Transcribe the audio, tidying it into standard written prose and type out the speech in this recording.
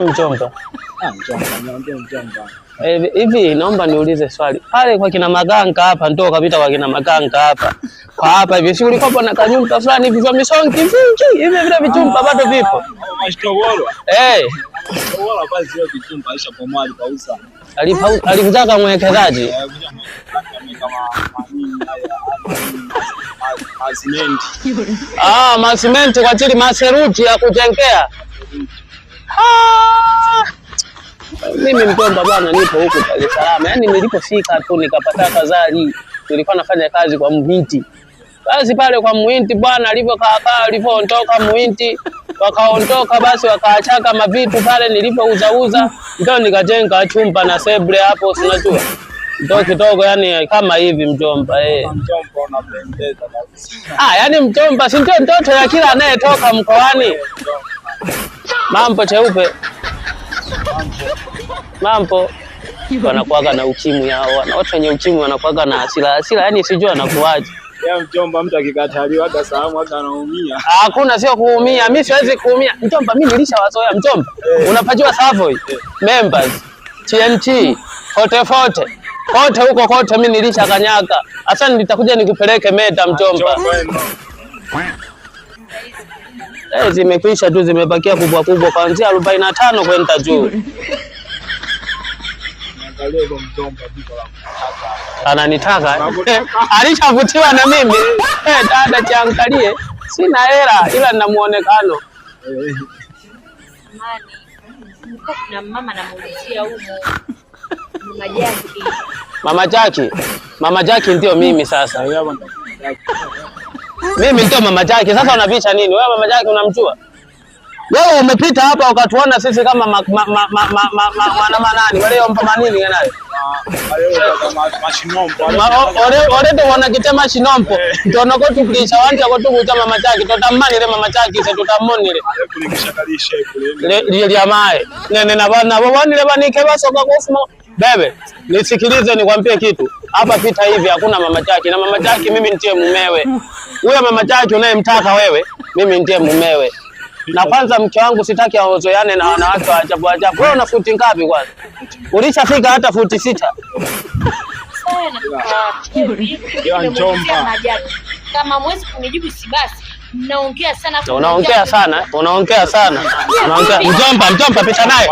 Mjomba. Mjomba. Hivi naomba niulize swali. Pale kwa kina Maganga hapa ndo kapita kwa kina Maganga hapa. Kwa hapa hivi si ulikuwa na kanyumba fulani hivi vya misongi vingi. Hivi vile vichumba bado vipo. Mashtogoro. Wala basi hiyo vichumba aisha kwa mali kauza. Alikutaka mwekezaji. Masimenti kwa ajili maseruji ya kujengea. Mimi mjomba bwana, nipo huku Dar es Salaam. Yaani nilipofika tu nikapata kazali. Nilikuwa nafanya kazi kwa Muhindi. Basi pale kwa Muhindi bwana alivyoondoka Muhindi, wakaondoka basi wakaachaka mavitu pale nilipouza ndio nikajenga chumba na seble hapo unajua. Ndio kidogo yani kama hivi mjomba Mjomba unapendeza kabisa. Yani mjomba si ndio ndoto ya kila anayetoka mkoani. Mambo cheupe. Mambo wanakuaga na ukimwi hao. Watu wenye ukimwi wanakuaga na hasira, yani sijui anakuaje. Ya mjomba mtu akikataliwa hata salamu hata anaumia. Hakuna sio kuumia, mimi siwezi kuumia. Mjomba mimi nilishawazoea mjomba. Unapajua Savoy, members, TNT, Forte. Kote huko kote mimi nilishakanyaga. Sasa nitakuja nikupeleke Meta mjomba. Zimekwisha tu zimebakia kubwa kuanzia 45 kwenda juu. Ananitaka. Alishavutiwa na mimi. Dada chiangalie. Sina hela ila nina muonekano. Na mama namuulizia huko. Mama Jackie ndio mimi sasa. Mimi ndio Mama Jackie. Sasa unapisha nini? Wewe Mama Jackie unamjua? Wewe umepita hapa ukatuona sisi kama nani? Wale ompa manini naye. Mashinompo. Wale wana kitema shinompo. Ndio nako tukulisha wanja kwa tukuta Mama Jackie. Tutamani ile Mama Jackie sasa tutamonile. Kulikishakalisha kule. Ile ya mae. Nene na bana ile banike basoka kufuma. Bebe, nisikilize nikwambie kitu. Hapa pita hivi hakuna Mama Jackie na Mama Jackie mimi ndiye mumewe. Huyo Mama Jackie unayemtaka wewe, mimi ndiye mumewe. Na kwanza mke wangu sitaki aozoeane na wanawake wa ajabu. Wewe una futi ngapi kwanza? Ulishafika hata futi 6. Kama mwezi kunijibu si basi. Unaongea sana. Mjomba pita naye.